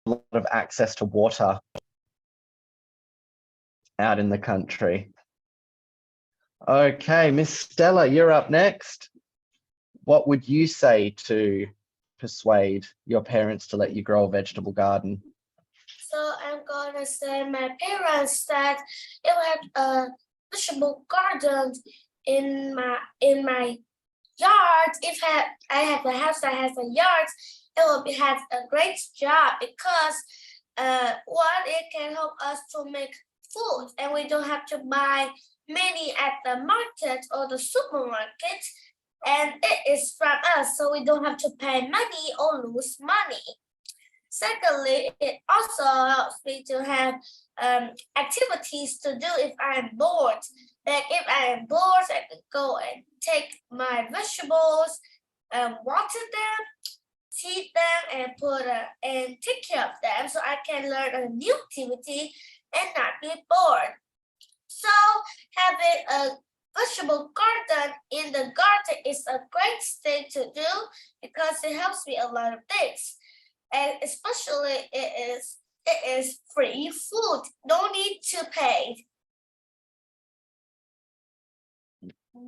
lot of access to water out in the country. Okay, Miss Stella, you're up next. What would you say to persuade your parents to let you grow a vegetable garden? So I'm gonna say my parents that it will have a vegetable garden in my yard. If I have a house that has a yard, it will have a great job because one, it can help us to make food and we don't have to buy many at the market or the supermarket, and it is from us, so we don't have to pay money or lose money. Secondly, it also helps me to have activities to do if I'm bored. Like if I am bored, I can go and take my vegetables, water them, feed them, and take care of them, so I can learn a new activity and not be bored. So having a vegetable garden in the garden is a great thing to do because it helps me a lot of things. And especially it is free food, no need to pay.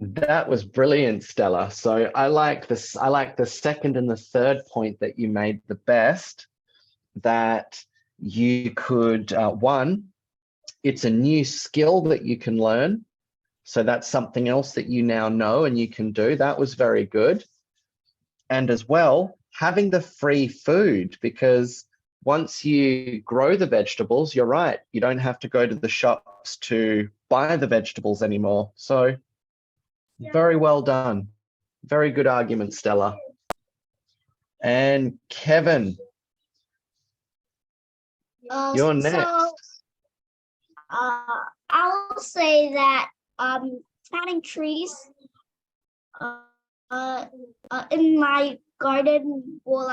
That was brilliant, Stella. So I like this. I like the second and the third point that you made the best, that you could, one, it's a new skill that you can learn. So that's something else that you now know and you can do. That was very good. And as well, having the free food, because once you grow the vegetables, you're right, you don't have to go to the shops to buy the vegetables anymore. So very well done. Very good argument, Stella. And Kevin, you're next. So, I will say that planting trees in my garden will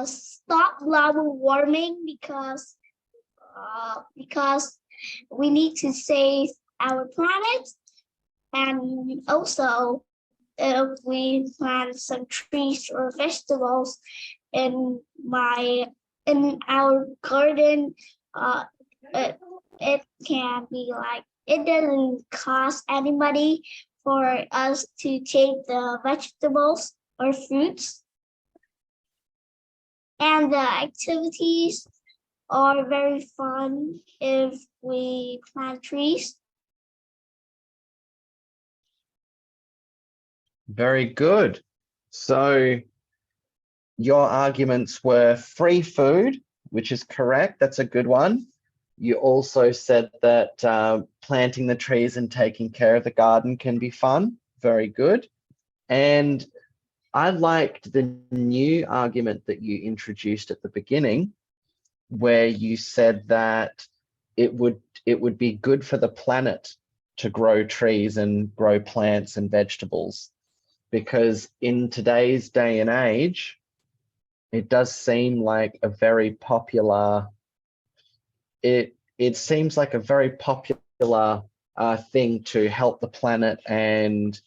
stop global warming because we need to save our planet, and also if we plant some trees or vegetables in our garden, it can be like, it doesn't cost anybody for us to take the vegetables or fruits, and the activities are very fun if we plant trees. Very good. So your arguments were free food, which is correct. That's a good one. You also said that planting the trees and taking care of the garden can be fun. Very good. And I liked the new argument that you introduced at the beginning, where you said that it would be good for the planet to grow trees and grow plants and vegetables, because in today's day and age, it does seem like a very popular, it seems like a very popular thing to help the planet and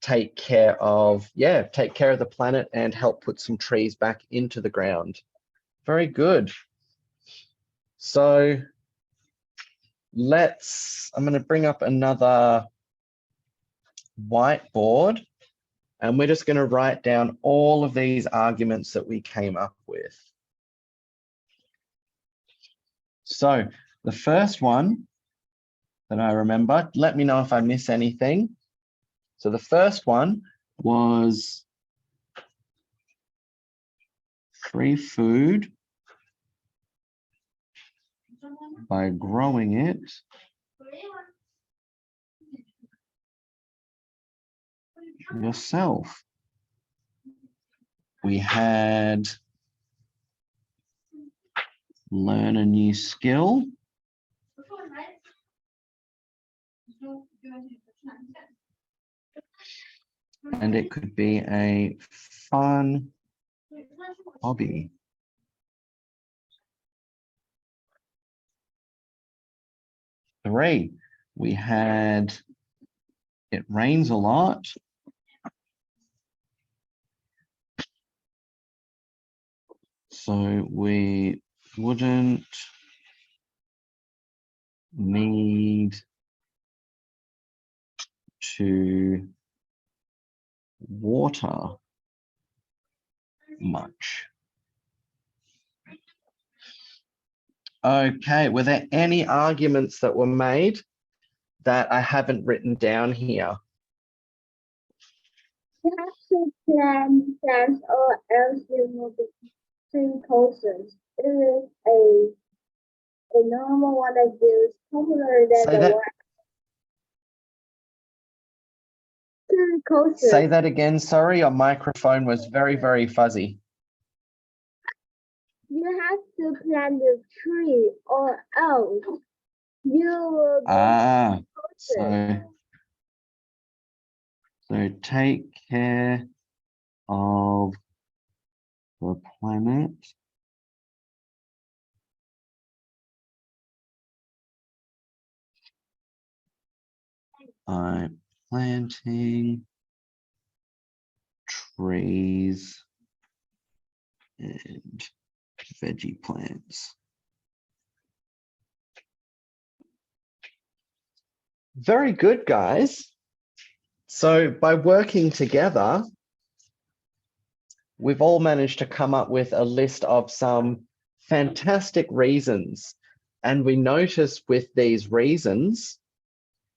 take care of the planet and help put some trees back into the ground. Very good. So I'm going to bring up another whiteboard, and we're just going to write down all of these arguments that we came up with. So the first one that I remember, let me know if I miss anything. So the first one was free food by growing it yourself. We had learn a new skill. And it could be a fun hobby. Three, we had it rains a lot. So we wouldn't need to water much. Okay, were there any arguments that were made that I haven't written down here? You have to plant plants or else you will be tree coasters. It is a normal one that is popular than Say the that, one tree coasters. say that again, sorry, your microphone was very, very fuzzy. You have to plant the tree or else you will be coasted. So take care of the planet by planting trees and veggie plants. Very good, guys. So by working together, we've all managed to come up with a list of some fantastic reasons. And we notice with these reasons,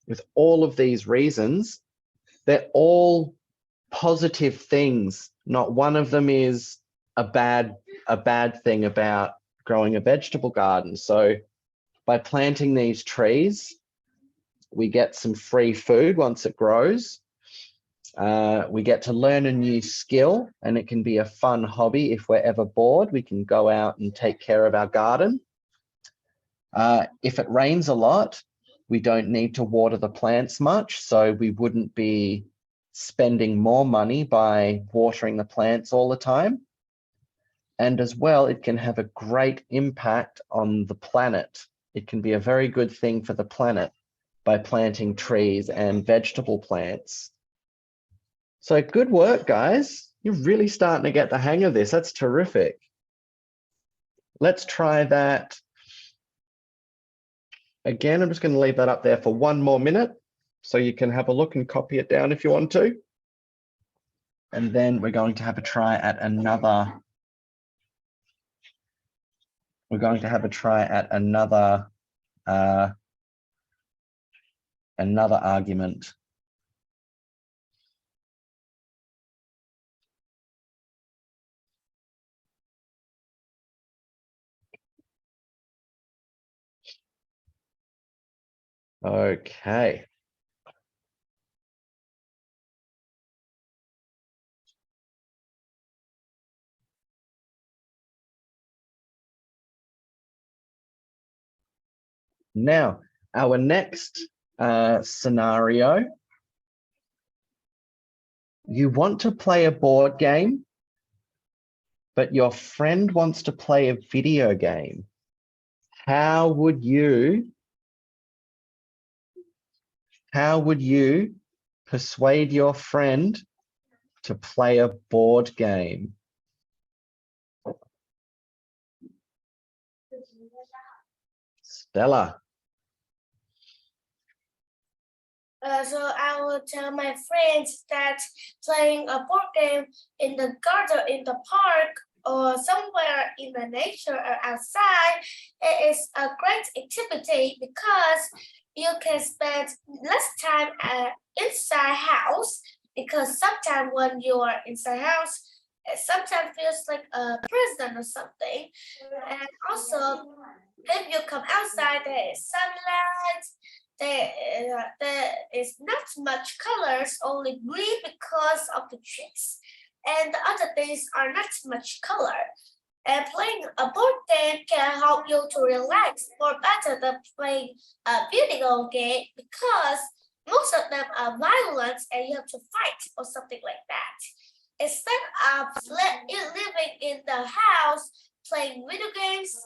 with all of these reasons, they're all positive things. Not one of them is a bad thing about growing a vegetable garden. So by planting these trees, we get some free food once it grows. We get to learn a new skill, and it can be a fun hobby. If we're ever bored, we can go out and take care of our garden. If it rains a lot, we don't need to water the plants much, so we wouldn't be spending more money by watering the plants all the time. And as well, it can have a great impact on the planet. It can be a very good thing for the planet by planting trees and vegetable plants. So good work, guys. You're really starting to get the hang of this. That's terrific. Let's try that again. I'm just going to leave that up there for one more minute so you can have a look and copy it down if you want to. And then we're going to have a try at another. We're going to have a try at another argument. Okay. Now, our next scenario, you want to play a board game, but your friend wants to play a video game. How would you persuade your friend to play a board game? Stella. So I will tell my friends that playing a board game in the garden, in the park, or somewhere in the nature or outside, it is a great activity because you can spend less time inside house, because sometimes when you are inside house, it sometimes feels like a prison or something. And also, if you come outside, there is sunlight. There is not much colors, only green because of the trees, and the other things are not much color. And playing a board game can help you to relax more better than playing a video game, because most of them are violent and you have to fight or something like that. Instead of living in the house playing video games,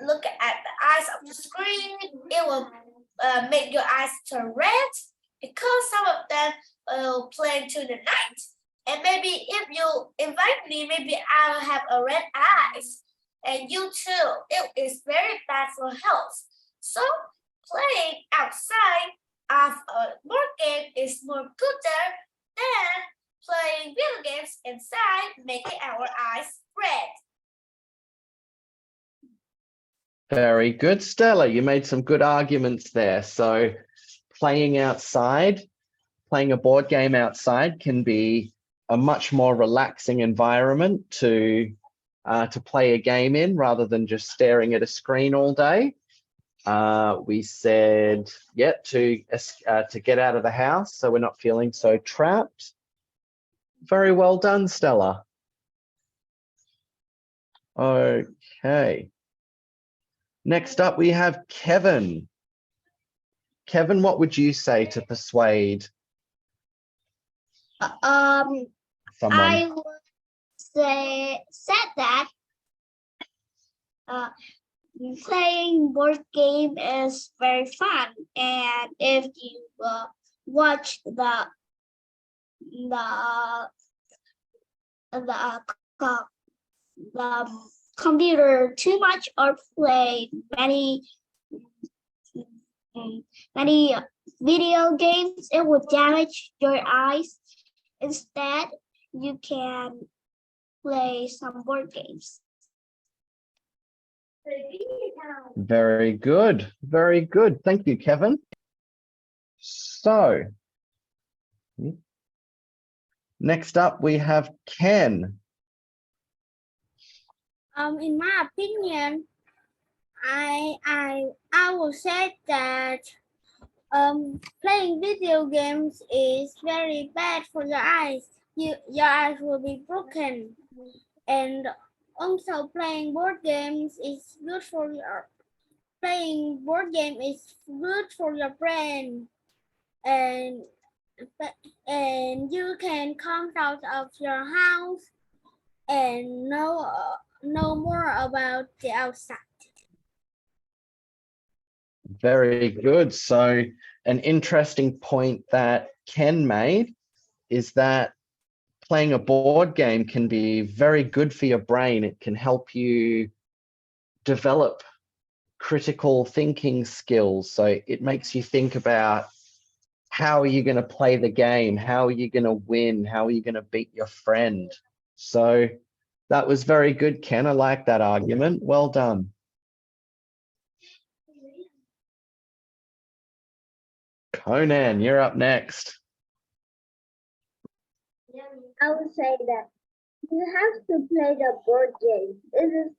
look at the eyes of the screen, it will make your eyes turn red, because some of them will play to the night. And maybe if you invite me, maybe I'll have a red eyes. and you too. It is very bad for health. So playing outside of a board game is more gooder than playing video games inside, making our eyes red. Very good, Stella. You made some good arguments there. So playing outside, playing a board game outside can be a much more relaxing environment to play a game in rather than just staring at a screen all day. We said, yeah, to get out of the house so we're not feeling so trapped. Very well done, Stella. Okay. Next up, we have Kevin. Kevin, what would you say to persuade someone? I would said that playing board game is very fun, and if you watch the the computer too much or play many video games, it would damage your eyes. Instead, you can play some board games. Very good. Very good. Thank you, Kevin. So next up, we have Ken. In my opinion, I would say that playing video games is very bad for your eyes. Your eyes will be broken, and also playing board games is good for your brain, and you can come out of your house and know more about the outside. Very good. So an interesting point that Ken made is that playing a board game can be very good for your brain. It can help you develop critical thinking skills. So it makes you think about how are you going to play the game? How are you going to win? How are you going to beat your friend? So that was very good, Ken. I like that argument. Well done. Conan, you're up next. I would say that you have to play the board game. It is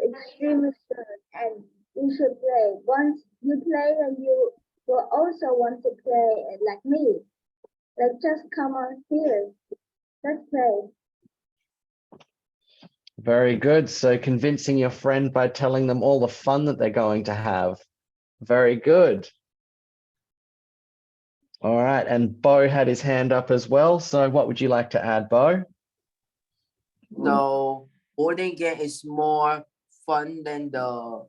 extremely fun, and you should play. Once you play, and you will also want to play like me. Like, just come on here. Let's play. Very good. So convincing your friend by telling them all the fun that they're going to have. Very good. All right, and Bo had his hand up as well. So what would you like to add, Bo? So boarding game is more fun than the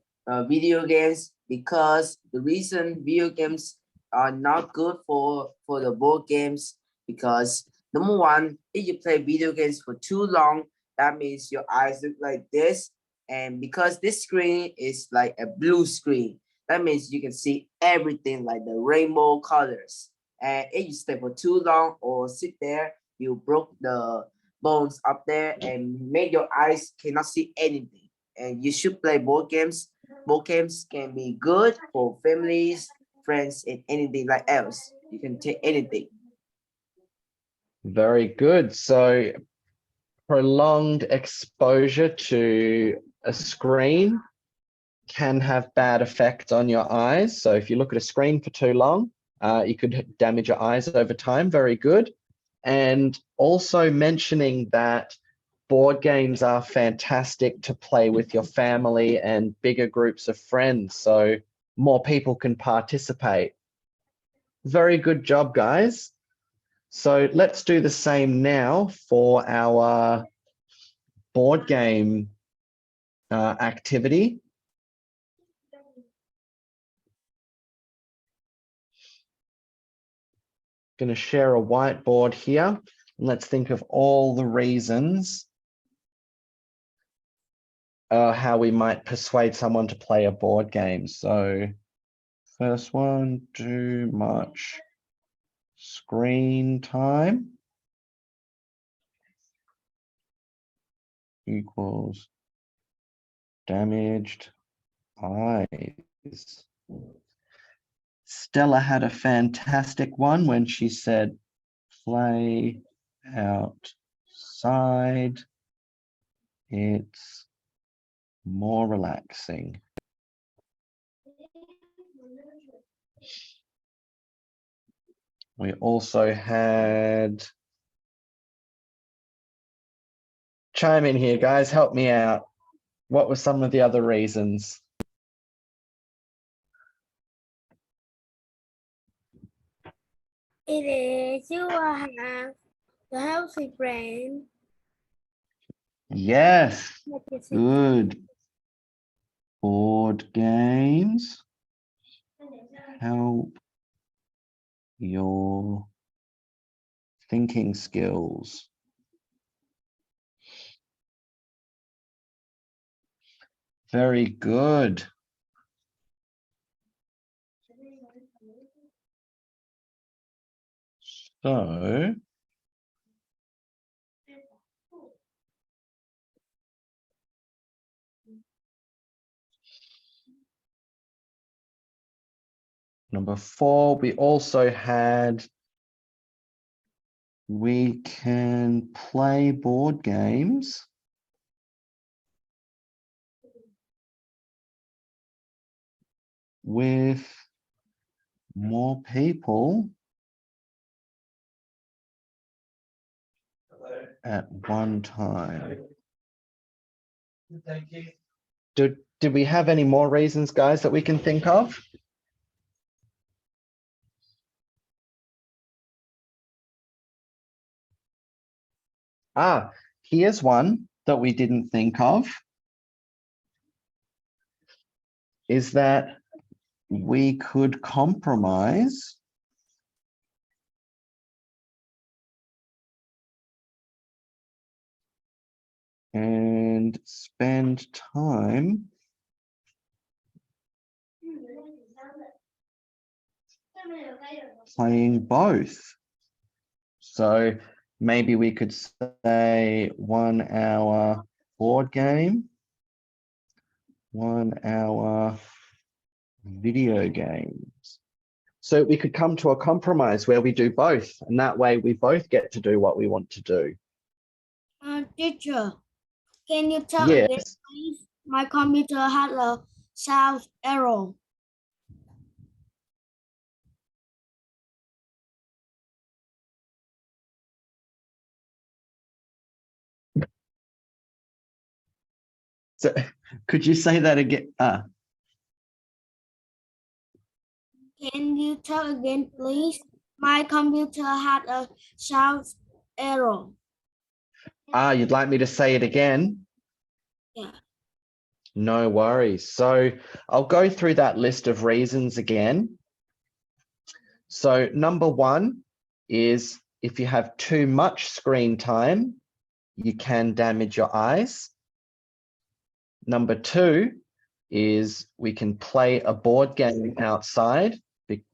video games, because the reason video games are not good for the board games, because number one, if you play video games for too long, that means your eyes look like this, and because this screen is like a blue screen, that means you can see everything like the rainbow colors. And if you stay for too long or sit there, you broke the bones up there and make your eyes cannot see anything. And you should play board games. Board games can be good for families, friends, and anything like else. You can take anything. Very good. So prolonged exposure to a screen can have bad effects on your eyes. So if you look at a screen for too long, you could damage your eyes over time. Very good. And also mentioning that board games are fantastic to play with your family and bigger groups of friends, so more people can participate. Very good job, guys. So let's do the same now for our board game activity. Going to share a whiteboard here. And let's think of all the reasons how we might persuade someone to play a board game. So first one, too much screen time equals damaged eyes. Stella had a fantastic one when she said, play outside. It's more relaxing. We also had, chime in here, guys, help me out. What were some of the other reasons? It is you will have the healthy brain. Yes, Like you said. good. Board games help your thinking skills. Very good. So, number 4, we also had, we can play board games with more people at one time. Did we have any more reasons, guys, that we can think of? Ah, here's one that we didn't think of, is that we could compromise and spend time playing both. So maybe we could say 1 hour board game, 1 hour video games. So we could come to a compromise where we do both, and that way we both get to do what we want to do. Teacher, can you tell again, Yes. please? My computer had a sound error. So could you say that again? Can you tell again, please? My computer had a sound error. You'd like me to say it again? Yeah. No worries. So I'll go through that list of reasons again. So number 1 is if you have too much screen time, you can damage your eyes. Number 2 is we can play a board game outside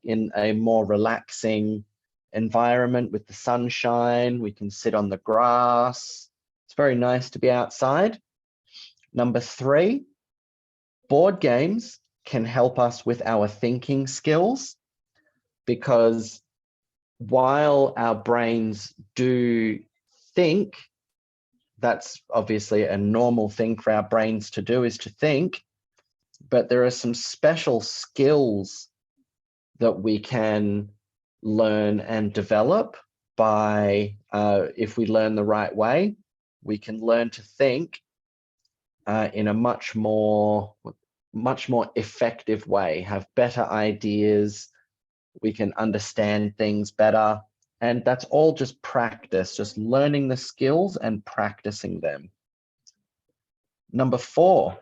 in a more relaxing environment with the sunshine. We can sit on the grass. It's very nice to be outside. Number 3, board games can help us with our thinking skills, because while our brains do think, that's obviously a normal thing for our brains to do, is to think, but there are some special skills that we can learn and develop by, if we learn the right way, we can learn to think in a much more effective way, have better ideas, we can understand things better. And that's all just practice, just learning the skills and practicing them. Number 4,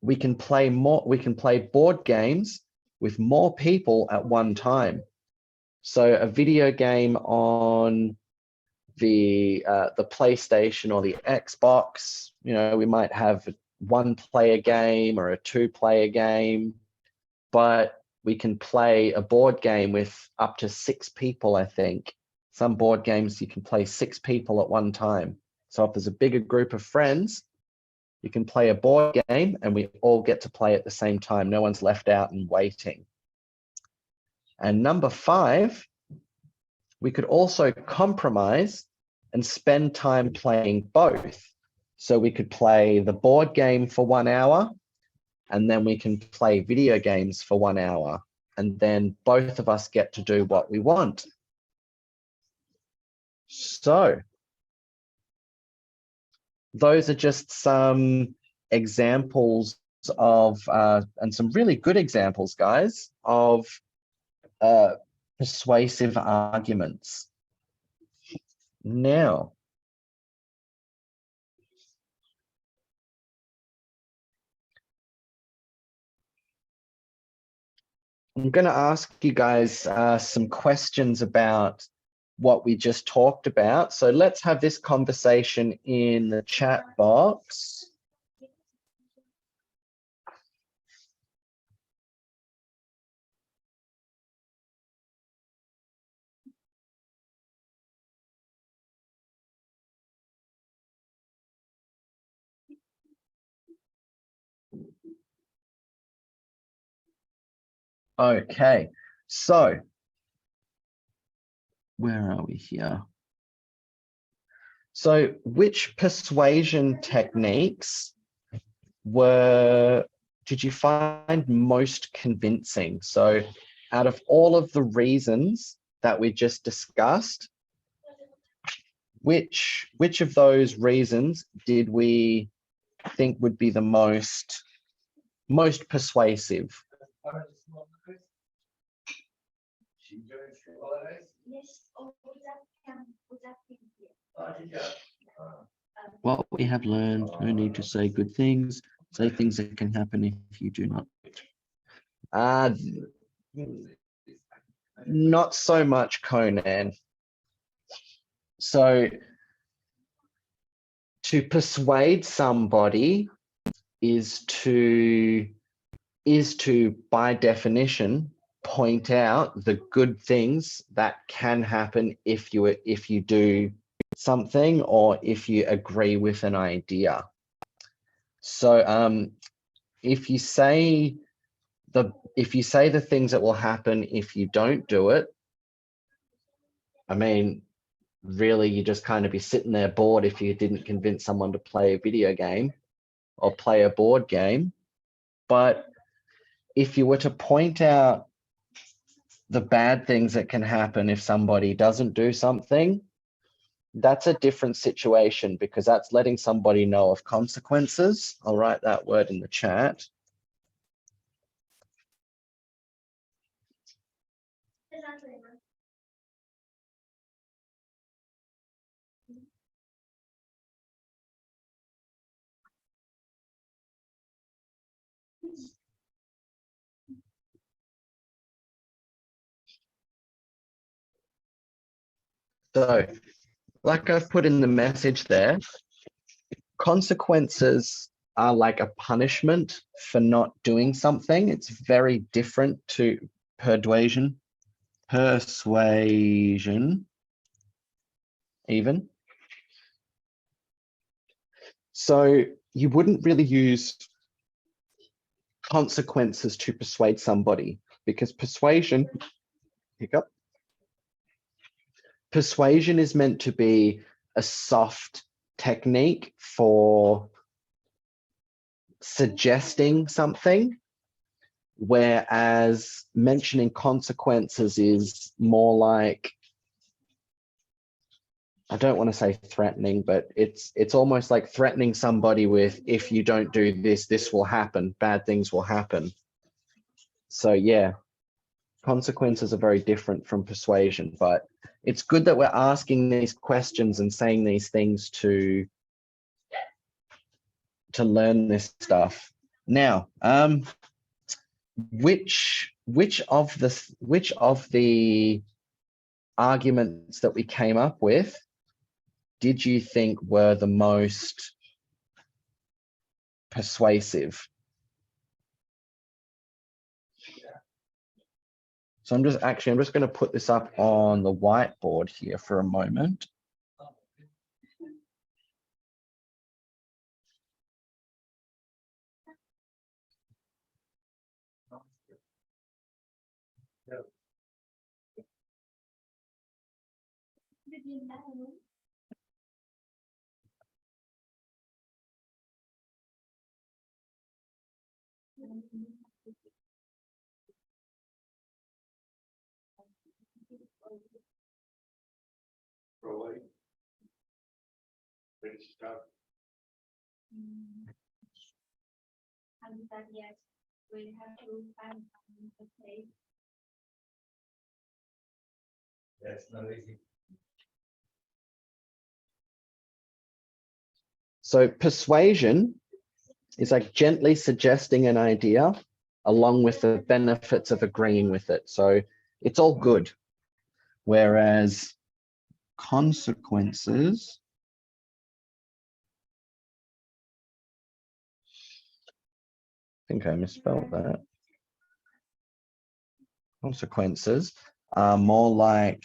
we can play board games with more people at one time. So a video game on the PlayStation or the Xbox, we might have one-player game or a two-player game, but we can play a board game with up to 6 people, I think. Some board games you can play 6 people at one time. So if there's a bigger group of friends, you can play a board game and we all get to play at the same time. No one's left out and waiting. And number 5, we could also compromise and spend time playing both. So we could play the board game for 1 hour, and then we can play video games for 1 hour. And then both of us get to do what we want. So those are just some examples of, and some really good examples, guys, of persuasive arguments. Now, I'm going to ask you guys some questions about what we just talked about. So let's have this conversation in the chat box. Okay, so where are we here? So which persuasion techniques did you find most convincing? So out of all of the reasons that we just discussed, which of those reasons did we think would be the most persuasive? What we have learned, no need to say good things, say things that can happen if you do not. Not so much, Conan. So to persuade somebody is to by definition point out the good things that can happen if you do something or if you agree with an idea. So if you say the things that will happen if you don't do it, I mean, really, you just kind of be sitting there bored if you didn't convince someone to play a video game or play a board game. But if you were to point out the bad things that can happen if somebody doesn't do something, that's a different situation because that's letting somebody know of consequences. I'll write that word in the chat. So, like I've put in the message there, consequences are like a punishment for not doing something. It's very different to persuasion even. So you wouldn't really use consequences to persuade somebody because persuasion is meant to be a soft technique for suggesting something, whereas mentioning consequences is more like, I don't want to say threatening, but it's almost like threatening somebody with, if you don't do this, this will happen, bad things will happen. So yeah, consequences are very different from persuasion, but it's good that we're asking these questions and saying these things to learn this stuff. Now, which of the arguments that we came up with did you think were the most persuasive. So I'm just going to put this up on the whiteboard here for a moment. So persuasion is like gently suggesting an idea along with the benefits of agreeing with it. So it's all good. Whereas consequences, I think I misspelled that. Consequences are more like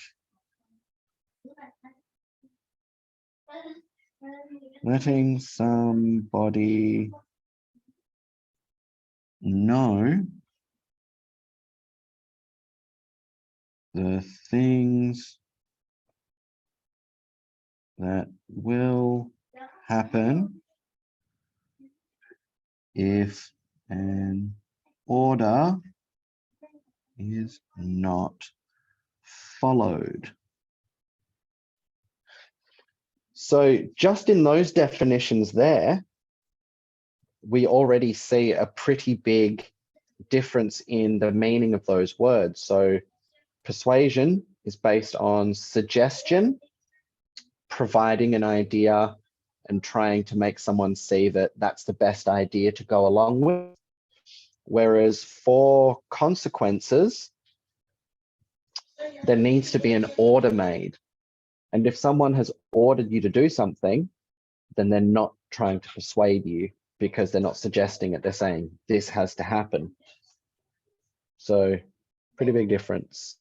letting somebody know the things that will happen if an order is not followed. So just in those definitions there, we already see a pretty big difference in the meaning of those words. So persuasion is based on suggestion, providing an idea and trying to make someone see that that's the best idea to go along with. Whereas for consequences, there needs to be an order made. And if someone has ordered you to do something, then they're not trying to persuade you because they're not suggesting it. They're saying this has to happen. So pretty big difference.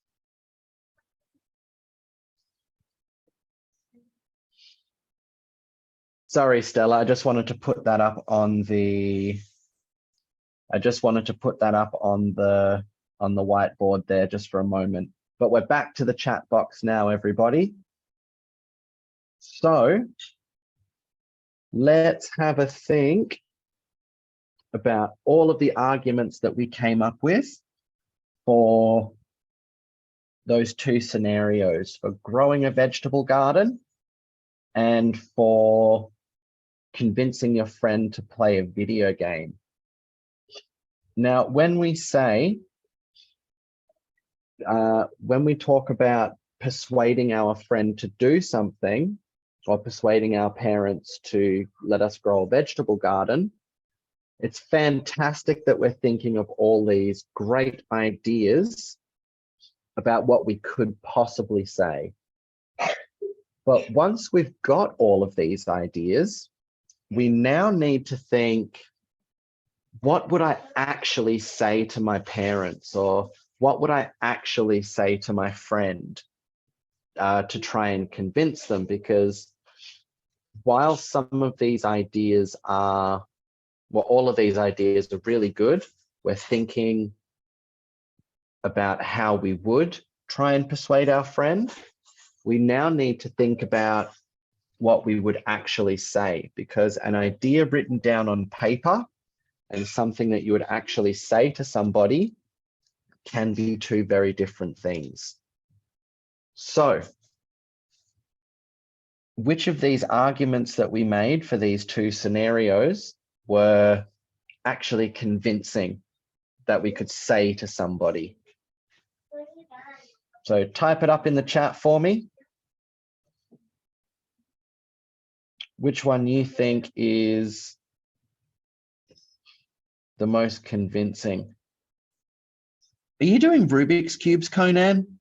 Sorry, Stella, I just wanted to put that up on the whiteboard there just for a moment. But we're back to the chat box now, everybody. So let's have a think about all of the arguments that we came up with for those two scenarios, for growing a vegetable garden and for convincing your friend to play a video game. Now, when we talk about persuading our friend to do something or persuading our parents to let us grow a vegetable garden, it's fantastic that we're thinking of all these great ideas about what we could possibly say. But once we've got all of these ideas, we now need to think, what would I actually say to my parents, or what would I actually say to my friend to try and convince them? Because while some of these ideas are, well, all of these ideas are really good, we're thinking about how we would try and persuade our friend. We now need to think about what we would actually say, because an idea written down on paper and something that you would actually say to somebody can be two very different things. So, which of these arguments that we made for these two scenarios were actually convincing that we could say to somebody? So type it up in the chat for me. Which one you think is the most convincing? Are you doing Rubik's Cubes, Conan?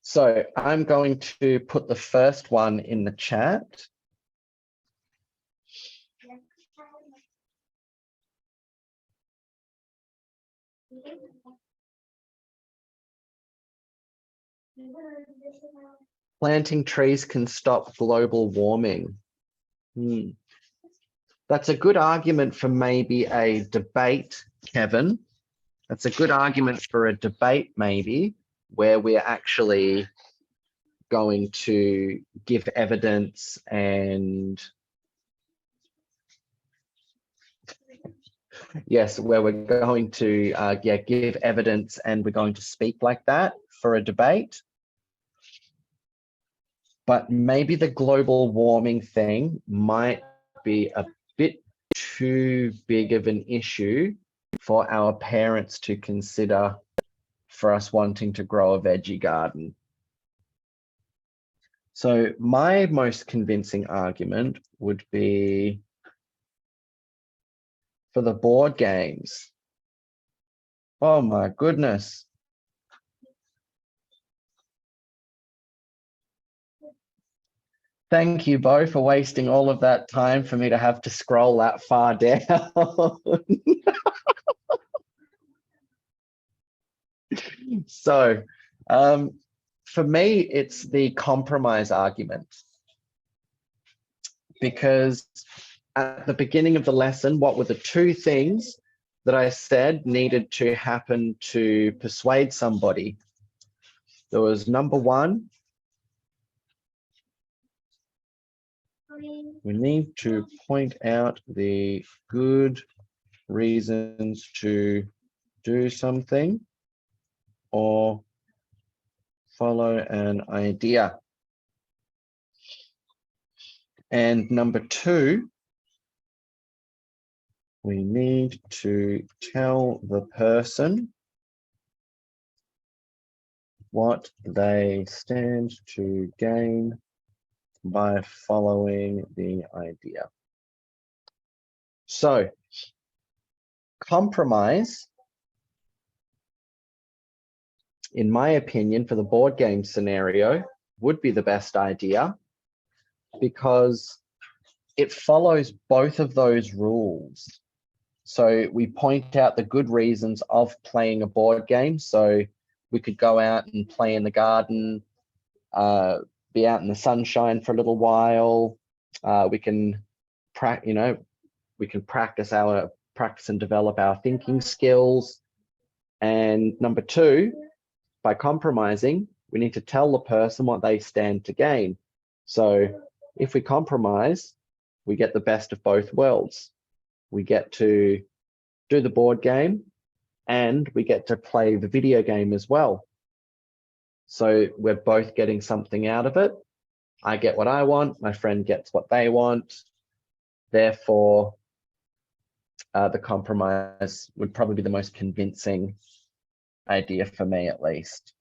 So I'm going to put the first one in the chat. Planting trees can stop global warming. That's a good argument for maybe a debate, Kevin. That's a good argument for a debate, maybe, where we're actually going to give evidence and yes, where we're going to give evidence and we're going to speak like that for a debate. But maybe the global warming thing might be a bit too big of an issue for our parents to consider for us wanting to grow a veggie garden. So my most convincing argument would be for the board games. Oh my goodness. Thank you, Bo, for wasting all of that time for me to have to scroll that far down. So for me, it's the compromise argument. Because at the beginning of the lesson, what were the two things that I said needed to happen to persuade somebody? There was number one, we need to point out the good reasons to do something or follow an idea. And number two, we need to tell the person what they stand to gain by following the idea. So, compromise, in my opinion, for the board game scenario, would be the best idea because it follows both of those rules. So we point out the good reasons of playing a board game. So we could go out and play in the garden, be out in the sunshine for a little while. We can practice and develop our thinking skills. And number two, by compromising, we need to tell the person what they stand to gain. So if we compromise, we get the best of both worlds. We get to do the board game and we get to play the video game as well. So we're both getting something out of it. I get what I want, my friend gets what they want. Therefore, the compromise would probably be the most convincing idea for me, at least.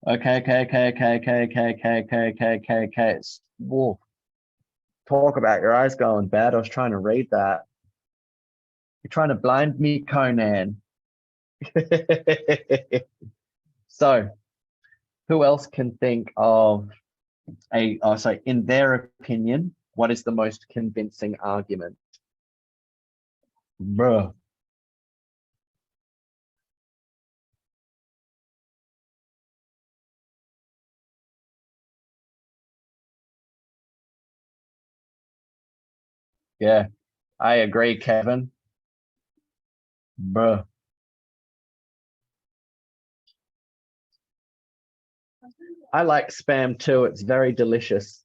Okay. Whoa. Talk about your eyes going bad. I was trying to read that. You're trying to blind me, Conan. So, who else can think of in their opinion, what is the most convincing argument? Bruh. Yeah, I agree, Kevin. Bruh. I like spam too. It's very delicious.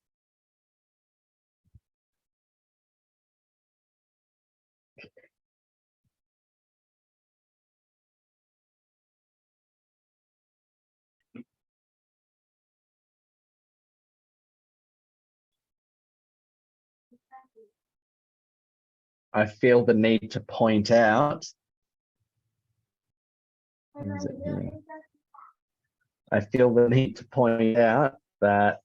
I feel the need to point out. Where is it here? I feel the need to point out that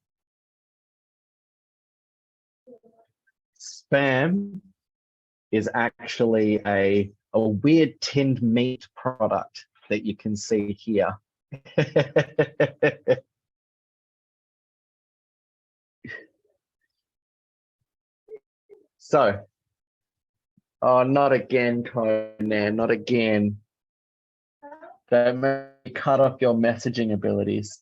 spam is actually a weird tinned meat product that you can see here. So, oh, not again, Conan, not again. Don't make me cut off your messaging abilities.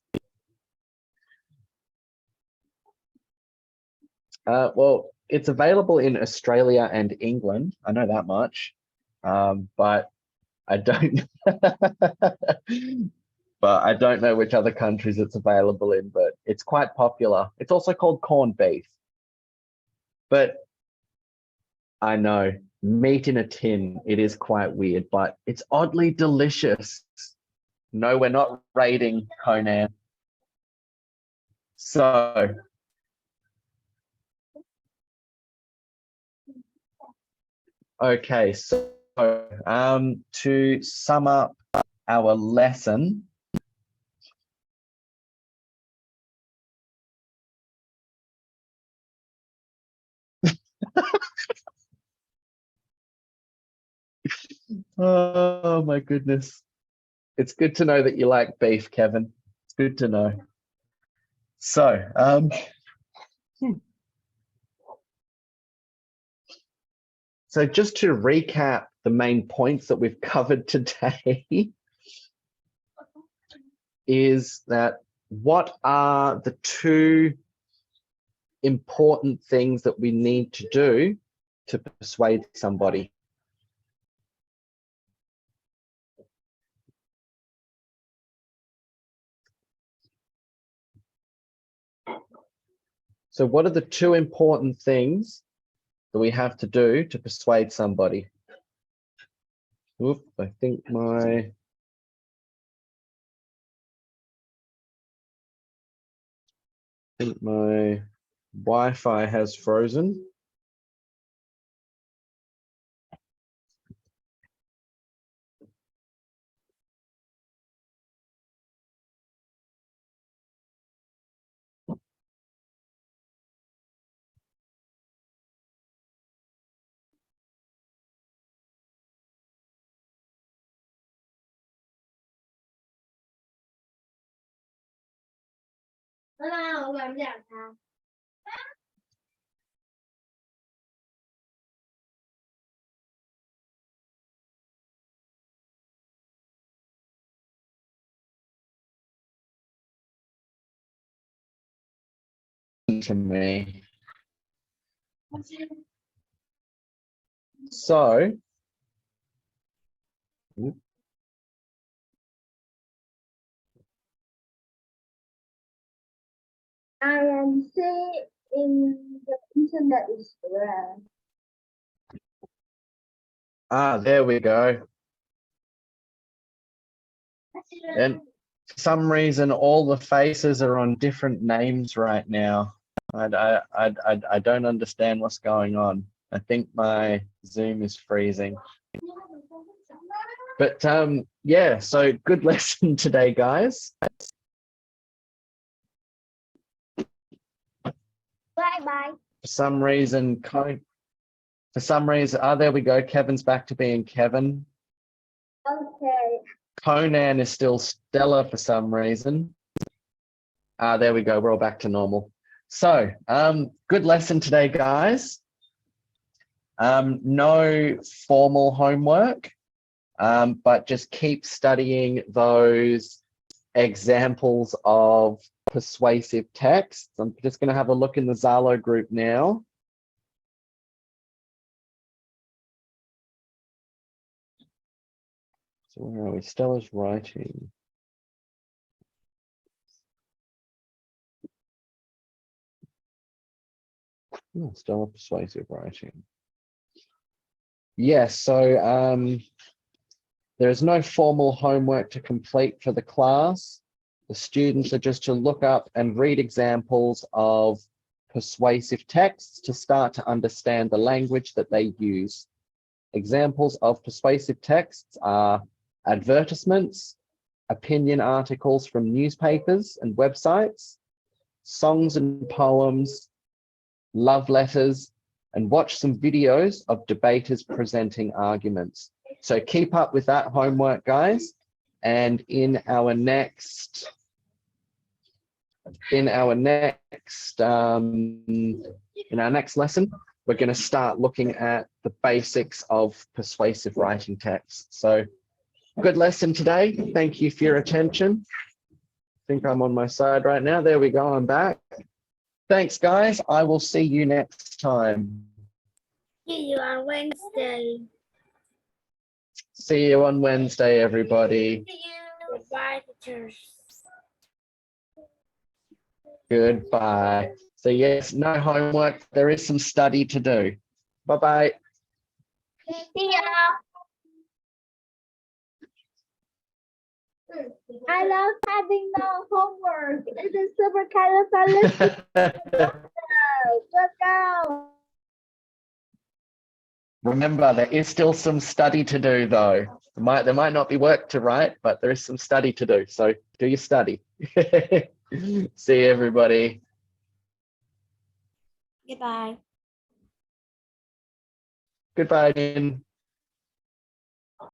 Well, it's available in Australia and England. I know that much, but I don't. But I don't know which other countries it's available in. But it's quite popular. It's also called corned beef. But I know meat in a tin. It is quite weird, but it's oddly delicious. No, we're not rating Conan. So. Okay, so to sum up our lesson, oh my goodness. It's good to know that you like beef, Kevin. It's good to know. So, so just to recap the main points that we've covered today is that what are the two important things that we need to do to persuade somebody? So what are the two important things that we have to do to persuade somebody? Oop, I think my Wi-Fi has frozen. To me. So, I am saying the internet is red. there we go. And for some reason, all the faces are on different names right now. I don't understand what's going on. I think my Zoom is freezing. But yeah, so good lesson today, guys. Bye-bye. For some reason, there we go. Kevin's back to being Kevin. Okay. Conan is still Stella for some reason. There we go. We're all back to normal. So, good lesson today, guys. No formal homework, but just keep studying those examples of persuasive texts. I'm just going to have a look in the Zalo group now. So where are we? Stella's writing. Oh, Stella persuasive writing. Yes, so there is no formal homework to complete for the class. The students are just to look up and read examples of persuasive texts to start to understand the language that they use. Examples of persuasive texts are advertisements, opinion articles from newspapers and websites, songs and poems, love letters, and watch some videos of debaters presenting arguments. So keep up with that homework, guys. And in our next lesson, we're going to start looking at the basics of persuasive writing text. So good lesson today. Thank you for your attention. I think I'm on my side right now. There we go. I'm back. Thanks, guys. I will see you next time. See you on Wednesday. See you on Wednesday, everybody. See you. Goodbye, teachers. Goodbye. So yes, no homework. There is some study to do. Bye-bye. See ya. I love having no homework. It is supercalifragilistic. Let's go. Remember, there is still some study to do, though. There might not be work to write, but there is some study to do. So do your study. See you, everybody. Goodbye. Goodbye, Din.